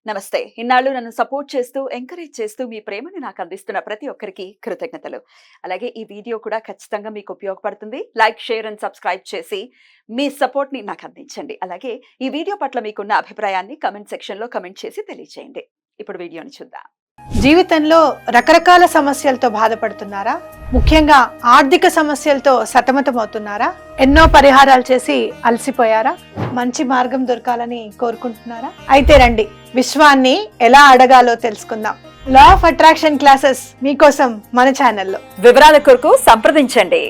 నమస్తే. ఇన్నాళ్ళు నన్ను సపోర్ట్ చేస్తూ, ఎంకరేజ్ చేస్తూ మీ ప్రేమని నాకు అందిస్తున్న ప్రతి ఒక్కరికి కృతజ్ఞతలు. అలాగే ఈ వీడియో కూడా ఖచ్చితంగా మీకు ఉపయోగపడుతుంది. లైక్, షేర్ అండ్ సబ్స్క్రైబ్ చేసి మీ సపోర్ట్‌ని నాకు అందించండి. అలాగే ఈ వీడియో పట్ల మీకున్న అభిప్రాయాన్ని కామెంట్ సెక్షన్‌లో కామెంట్ చేసి తెలియజేయండి. ఇప్పుడు వీడియోని చూద్దాం. జీవితంలో రకరకాల సమస్యలతో బాధపడుతున్నారా? ముఖ్యంగా ఆర్థిక సమస్యలతో సతమతమవుతున్నారా? ఎన్నో పరిహారాలు చేసి అలసిపోయారా? మంచి మార్గం దొరకాలని కోరుకుంటున్నారా? అయితే రండి, విశ్వాన్ని ఎలా అడగాలో తెలుసుకుందాం. లా ఆఫ్ అట్రాక్షన్ క్లాసెస్ మీకోసం మన ఛానల్లో. వివరాల కొరకు సంప్రదించండి.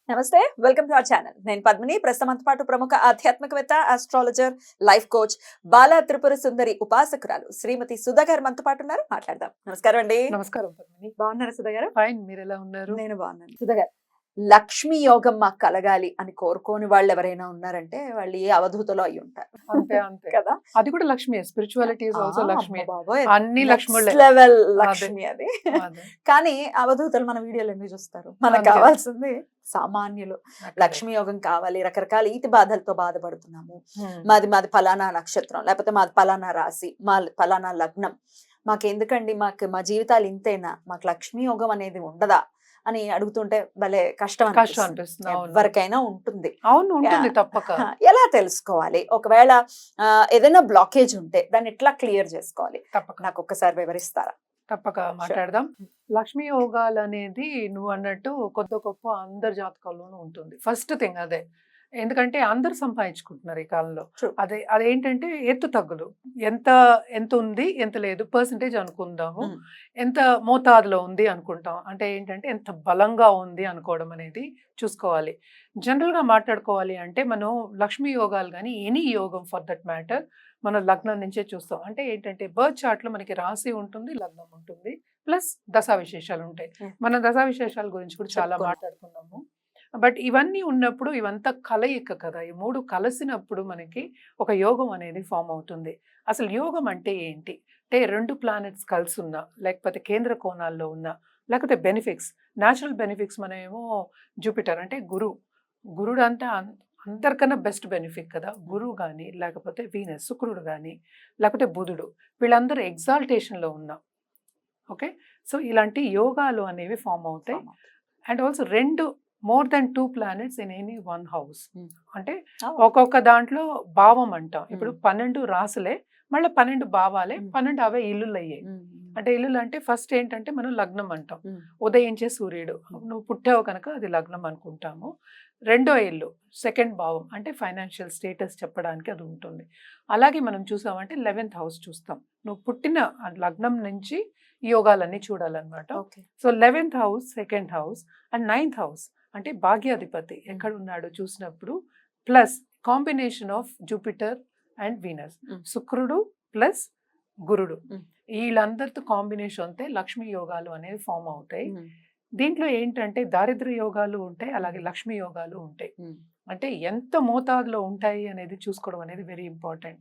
నమస్తే, వెల్కమ్ టు అవర్ ఛానల్. నేను పద్మిని. ప్రస్తుతం పాటు ప్రముఖ ఆధ్యాత్మికవేత్త, astrologer, life coach, Bala Tripura Sundari ఉపాసకురాలు శ్రీమతి సుధా గారు మనతో పాటు ఉన్నారు. మాట్లాడదాం. నమస్కారం అండి. నమస్కారం పద్మిని. బాగున్నారా సుధా గారు? ఫైన్, మీరు ఎలా ఉన్నారు? నేను బాగున్నాను. సుధా గారు, లక్ష్మీ యోగం మాకు కలగాలి అని కోరుకోని వాళ్ళు ఎవరైనా ఉన్నారంటే వాళ్ళు ఏ అవధూతలో అయి ఉంటారు. అంతే అంతే కదా. అది కూడా Lakshmi. Spirituality is also Lakshmi. అన్ని లక్ష్ములే. లెవెల్ లక్ష్మి అది. కానీ అవధూతలు మన వీడియోలు ఎందుకు చూస్తారు? మనకు కావాల్సింది సామాన్యులు. లక్ష్మీ యోగం కావాలి. రకరకాల ఈతి బాధలతో బాధపడుతున్నాము. మాది ఫలానా నక్షత్రం, లేకపోతే మాది ఫలానా రాశి, మా ఫలానా లగ్నం, మాకెందుకండి, మా జీవితాలు ఇంతేనా, మాకు లక్ష్మీ యోగం అనేది ఉండదా అని అడుగుతుంటే భలే కష్టం అనిపిస్తుంది. ఎవరికైనా ఉంటుంది. అవును, ఉంటుంది తప్పక. ఎలా తెలుసుకోవాలి? ఒకవేళ ఏదైనా బ్లాకేజ్ ఉంటే దాన్ని ఎట్లా క్లియర్ చేసుకోవాలి? తప్పక నాకు ఒక్కసారి వివరిస్తారా? తప్పక మాట్లాడదాం. లక్ష్మీ యోగాలు అనేది నువ్వు అన్నట్టు కొద్ది గొప్ప అందరి జాతకాల్లోనూ ఉంటుంది. ఫస్ట్ థింగ్ అదే. ఎందుకంటే అందరు సంపాదించుకుంటున్నారు ఈ కాలంలో. అదేంటంటే ఎత్తు తగ్గులు, ఎంత ఉంది ఎంత లేదు పర్సంటేజ్ అనుకుందాము, ఎంత మోతాదులో ఉంది అనుకుంటాం. అంటే ఏంటంటే ఎంత బలంగా ఉంది అనుకోవడం అనేది చూసుకోవాలి. జనరల్గా మాట్లాడుకోవాలి అంటే మనం లక్ష్మీ యోగాలు కానీ ఎనీ యోగం ఫర్ దట్ మ్యాటర్ మనం లగ్నం నుంచే చూస్తాం. అంటే ఏంటంటే బర్త్ చార్ట్లో మనకి రాశి ఉంటుంది, లగ్నం ఉంటుంది, ప్లస్ దశా విశేషాలు ఉంటాయి. మనం దశా విశేషాల గురించి కూడా చాలా మాట్లాడుకున్నాము. బట్ ఇవన్నీ ఉన్నప్పుడు ఇవంతా కలయిక కదా. ఈ మూడు కలిసినప్పుడు మనకి ఒక యోగం అనేది ఫామ్ అవుతుంది. అసలు యోగం అంటే ఏంటి అంటే, రెండు ప్లానెట్స్ కలిసి ఉన్నా, లేకపోతే కేంద్ర కోణాల్లో ఉన్నా, లేకపోతే బెనిఫిక్స్, న్యాచురల్ బెనిఫిక్స్. మనమేమో జూపిటర్ అంటే గురుడు అంటే అందరికన్నా బెస్ట్ బెనిఫిట్ కదా. గురువు కానీ, లేకపోతే వీనస్ శుక్రుడు కానీ, లేకపోతే బుధుడు, వీళ్ళందరూ ఎగ్జాల్టేషన్లో ఉన్నా. ఓకే, సో ఇలాంటి యోగాలు అనేవి ఫామ్ అవుతాయి. And also more than 2 planets in any 1 house. అంటే ఒక్కొక్క దాంట్లో భావం అంటాం. ఇప్పుడు 12 రాసులే, మళ్ళీ 12 భావాలే, 12 అవే ఇల్లులు అయ్యాయి. అంటే ఇల్లులు అంటే ఫస్ట్ ఏంటంటే మనం లగ్నం అంటాం, ఉదయించే సూర్యుడు. నువ్వు పుట్టావు కనుక అది లగ్నం అనుకుంటాము. రెండో ఇల్లు సెకండ్ భావం, అంటే ఫైనాన్షియల్ స్టేటస్ చెప్పడానికి అది ఉంటుంది. అలాగే మనం చూసామంటే 11th house చూస్తాం. నువ్వు పుట్టిన లగ్నం నుంచి యోగాలన్నీ చూడాలన్నమాట. So 11th house, second house and 9th house అంటే భాగ్యాధిపతి ఎక్కడ ఉన్నాడో చూసినప్పుడు, plus combination of Jupiter and Venus, శుక్రుడు ప్లస్ గురుడు, వీళ్ళందరితో కాంబినేషన్ అయితే లక్ష్మీ యోగాలు అనేవి ఫామ్ అవుతాయి. దీంట్లో ఏంటంటే దారిద్ర్య యోగాలు ఉంటాయి, అలాగే లక్ష్మీ యోగాలు ఉంటాయి. అంటే ఎంత మోతాదులో ఉంటాయి అనేది చూసుకోవడం అనేది వెరీ ఇంపార్టెంట్.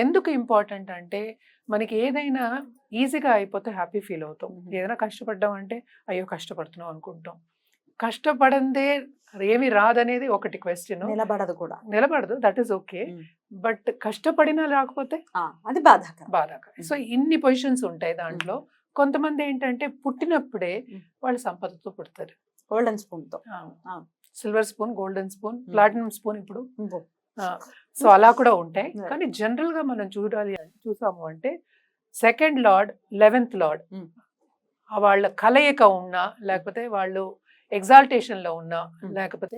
ఎందుకు ఇంపార్టెంట్ అంటే, మనకి ఏదైనా ఈజీగా అయిపోతే హ్యాపీ ఫీల్ అవుతాం. ఏదైనా కష్టపడ్డాం అంటే అయ్యో కష్టపడుతున్నాం అనుకుంటాం. కష్టపడందే ఏమి రాదనేది ఒకటి క్వశ్చన్. నిలబడదు, దట్ ఈస్ ఓకే. బట్ కష్టపడినా రాకపోతే అది బాధాకరం. సో ఇన్ని పొజిషన్స్ ఉంటాయి దాంట్లో. కొంతమంది ఏంటంటే పుట్టినప్పుడే వాళ్ళు సంపదతో పుడతారు. గోల్డెన్ స్పూన్ తో, silver spoon, golden spoon, platinum spoon ఇప్పుడు. సో అలా కూడా ఉంటాయి. కానీ జనరల్ గా మనం చూసాము అంటే సెకండ్ లార్డ్, 11th లార్డ్ వాళ్ళ కలయిక ఉన్నా, లేకపోతే వాళ్ళు ఎగ్జాల్టేషన్ లో ఉన్నా, లేకపోతే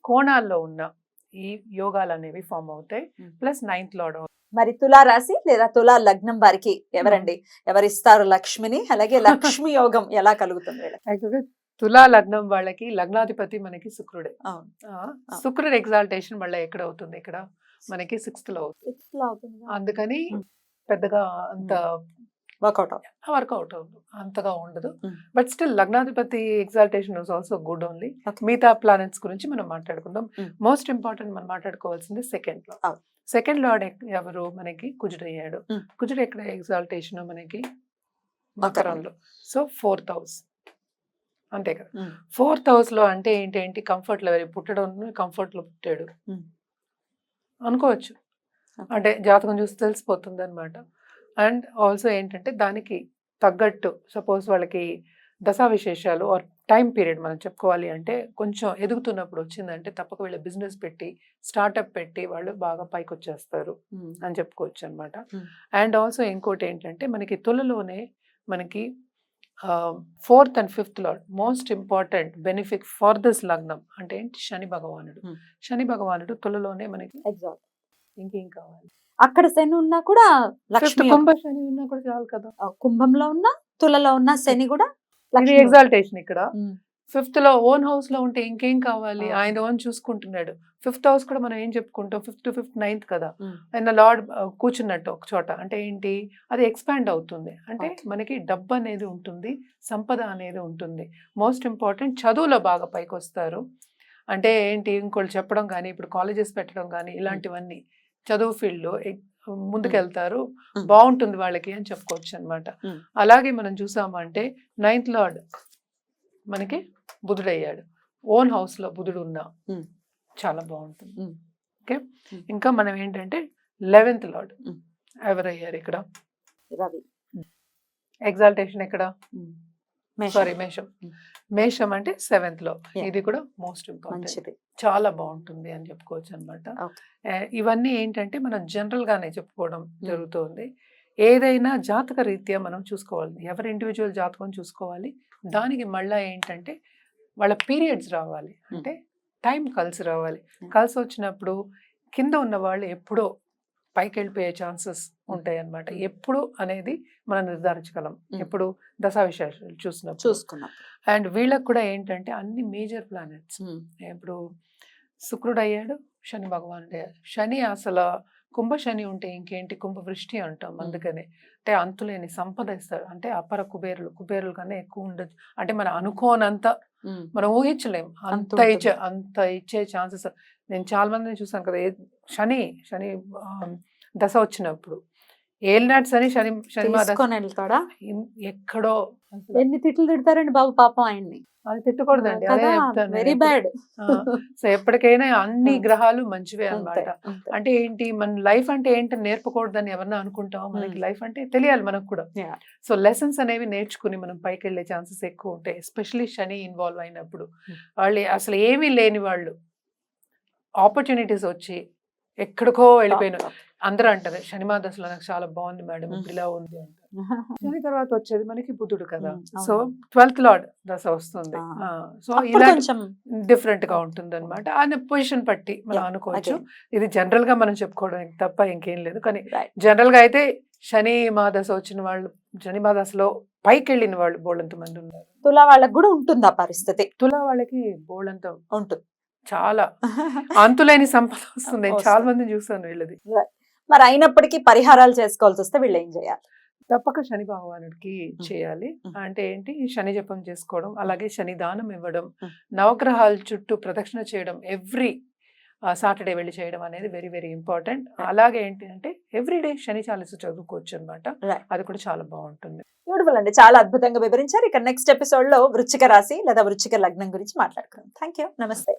కోణాల్లో ఉన్నా ఈ యోగాలు అనేవి ఫామ్ అవుతాయి. Plus 9th lord. మరి తులా రాశి లేదా తులా లగ్నం వారికి ఎవరిస్తారు లక్ష్మిని? అలాగే లక్ష్మి యోగం ఎలా కలుగుతుంది? తులా లగ్నం వాళ్ళకి లగ్నాధిపతి మనకి శుక్రుడే. శుక్రుడు ఎగ్జాల్టేషన్ మళ్ళీ ఎక్కడ అవుతుంది? ఇక్కడ మనకి 6th లో అవుతుంది. అందుకని పెద్దగా అంత వర్కౌట్ అంతగా ఉండదు. బట్ స్టిల్ లగ్నాధిపతి exaltation is also good only. మిగతా ప్లానెట్స్ గురించి మనం మాట్లాడుకుందాం. మోస్ట్ ఇంపార్టెంట్ మనం మాట్లాడుకోవాల్సింది సెకండ్ లో. సెకండ్ లార్డ్ ఎవరు? మనకి కుజుడు అయ్యాడు. కుజుడు ఎక్కడ ఎగ్జాల్టేషన్? మనకి మకరంలో. సో 4th house, అంతే కదా. 4th house లో అంటే ఏంటి? Comfort level. పుట్టడం కంఫర్ట్ లో పుట్టాడు అనుకోవచ్చు. అంటే జాతకం చూసి తెలిసిపోతుంది అనమాట. అండ్ ఆల్సో ఏంటంటే దానికి తగ్గట్టు సపోజ్ వాళ్ళకి దశా విశేషాలు ఆర్ టైం పీరియడ్ మనం చెప్పుకోవాలి అంటే కొంచెం ఎదుగుతున్నప్పుడు వచ్చిందంటే తప్పక వీళ్ళ బిజినెస్ పెట్టి స్టార్ట్అప్ పెట్టి వాళ్ళు బాగా పైకి వచ్చేస్తారు అని చెప్పుకోవచ్చు అనమాట. అండ్ ఆల్సో ఇంకోటి ఏంటంటే మనకి తులలోనే మనకి 4th and 5th lord most important benefit for this లగ్నం అంటే ఏంటి శని భగవానుడు. శని భగవానుడు తులలోనే మనకి ఎగ్జాక్ట్. ఇంకేం కావాలి, అక్కడ శని ఉన్నా కూడా లక్ష్మి కుంభ శని ఉన్నా కూడా చాలు కదా. కుంభంలో ఉన్న తులలో ఉన్న శని కూడా ఇది ఎగ్జాల్టేషన్ ఇక్కడ. 5th లో ఓన్ హౌస్ లో ఉంటే ఇంకేం కావాలి, ఆయన ఓన్ చూసుకుంటున్నాడు. 5th హౌస్ కూడా మనం ఏం చెప్పుకుంటాం, 5th to 5th 9th కదా. ఆయన లార్డ్ కూర్చున్నట్టు ఒక చోట అంటే ఏంటి, అది ఎక్స్పాండ్ అవుతుంది అంటే మనకి డబ్బు అనేది ఉంటుంది, సంపద అనేది ఉంటుంది. మోస్ట్ ఇంపార్టెంట్ చదువులో బాగా పైకి వస్తారు. అంటే ఏంటి, ఇంకోళ్ళు చెప్పడం కానీ ఇప్పుడు కాలేజెస్ పెట్టడం కానీ ఇలాంటివన్నీ చదువు ఫీల్డ్ లో ముందుకెళ్తారు, బాగుంటుంది వాళ్ళకి అని చెప్పుకోవచ్చు అనమాట. అలాగే మనం చూసామంటే 9th లార్డ్ మనకి బుధుడయ్యాడు, ఓన్ హౌస్ లో బుధుడు ఉన్నా చాలా బాగుంటుంది. ఓకే, ఇంకా మనం ఏంటంటే 11th లార్డ్ ఎవరయ్యారు ఇక్కడ, రవి. ఎగ్జాల్టేషన్ ఎక్కడ, సారీ మేషం. మేషం అంటే 7th లో, ఇది కూడా మోస్ట్ ఇంపార్టెంట్, చాలా బాగుంటుంది అని చెప్పుకోవచ్చు అనమాట. ఇవన్నీ ఏంటంటే మనం జనరల్ గానే చెప్పుకోవడం జరుగుతుంది. ఏదైనా జాతక రీత్యా మనం చూసుకోవాలి, ఎవరి ఇండివిజువల్ జాతకం చూసుకోవాలి. దానికి మళ్ళీ ఏంటంటే వాళ్ళ పీరియడ్స్ రావాలి, అంటే టైం కలిసి రావాలి. కలిసి వచ్చినప్పుడు కింద ఉన్న వాళ్ళు ఎప్పుడో పైకి వెళ్ళిపోయే ఛాన్సెస్ ఉంటాయి అన్నమాట. ఎప్పుడు అనేది మనం నిర్ధారించగలం, ఎప్పుడు దశా విశేషాలు చూసుకున్నాం. అండ్ వీళ్ళకి కూడా ఏంటంటే అన్ని మేజర్ ప్లానెట్స్, ఇప్పుడు శుక్రుడు అయ్యాడు, శని భగవానుడు అయ్యాడు. శని అసలు కుంభ శని ఉంటే ఇంకేంటి, కుంభ వృష్టి అంటాం. అందుకనే అంటే అంతులేని సంపద ఇస్తాడు, అంటే అపర కుబేరులు కన్నా ఎక్కువ ఉండదు. అంటే మనం అనుకోనంత మనం ఊహించలేము, అంత ఇచ్చే ఛాన్సెస్. నేను చాలా మందిని చూసాను కదా, శని దశ వచ్చినప్పుడు ఏలినాటి శని వెళ్తాడా, ఎక్కడో ఎన్ని తిట్లు తిడతారండి బాబు పాపం ఆయన్ని. అది తిట్టకూడదండి, అదే చెప్తాను. Very bad. సో ఎప్పటికైనా అన్ని గ్రహాలు మంచివే అన్నమాట. అంటే ఏంటి, మన లైఫ్ అంటే ఏంటని నేర్పకూడదని ఎవరన్నా అనుకుంటాం, మనకి లైఫ్ అంటే తెలియాలి మనకు కూడా. సో లెసన్స్ అనేవి నేర్చుకుని మనం పైకి వెళ్ళే ఛాన్సెస్ ఎక్కువ ఉంటాయి. ఎస్పెషలీ శని ఇన్వాల్వ్ అయినప్పుడు వాళ్ళు అసలు ఏమీ లేని వాళ్ళు ఆపర్చునిటీస్ వచ్చి ఎక్కడికో వెళ్ళిపోయిన అందరూ అంటారు శనిమా దశలో నాకు చాలా బాగుంది మేడం, ఇప్పుడు ఇలా ఉంది అంటారు. శని తర్వాత వచ్చేది మనకి బుధుడు కదా, సో 12th లార్డ్ దశ వస్తుంది. సో ఇలా డిఫరెంట్ గా ఉంటుంది అనమాట. ఆయన పొజిషన్ బట్టి మనం అనుకోవచ్చు. ఇది జనరల్ గా మనం చెప్పుకోవడం తప్ప ఇంకేం లేదు. కానీ జనరల్ గా అయితే శని మాదశ వచ్చిన వాళ్ళు, శని మాదశలో పైకి వెళ్ళిన వాళ్ళు బోళ్ళంత మంది ఉన్నారు. తులా వాళ్ళకి కూడా ఉంటుంది ఆ పరిస్థితి, తులా వాళ్ళకి బోళ్ళంత ఉంటుంది, చాలా అంతులేని సంపద వస్తుంది. చాలా మందిని చూస్తాను వీళ్ళది. మరి అయినప్పటికీ పరిహారాలు చేసుకోవాల్సి వస్తే వీళ్ళు ఏం చేయాలి? తప్పక శని భగవానుడికి చేయాలి. అంటే ఏంటి, శని జపం చేసుకోవడం, అలాగే శని దానం ఇవ్వడం, నవగ్రహాల చుట్టూ ప్రదక్షిణ చేయడం ఎవ్రీ సాటర్డే వెళ్ళి చేయడం అనేది వెరీ వెరీ ఇంపార్టెంట్. అలాగే ఏంటి అంటే ఎవ్రీడే శని చాలీస చదువుకోవచ్చు అనమాట, అది కూడా చాలా బాగుంటుంది. బ్యూటిఫుల్ అండి, చాలా అద్భుతంగా వివరించారు. ఇక నెక్స్ట్ ఎపిసోడ్ లో వృశ్చిక రాశి లేదా వృశ్చిక లగ్నం గురించి మాట్లాడుకుందాం. థ్యాంక్ యూ, నమస్తే.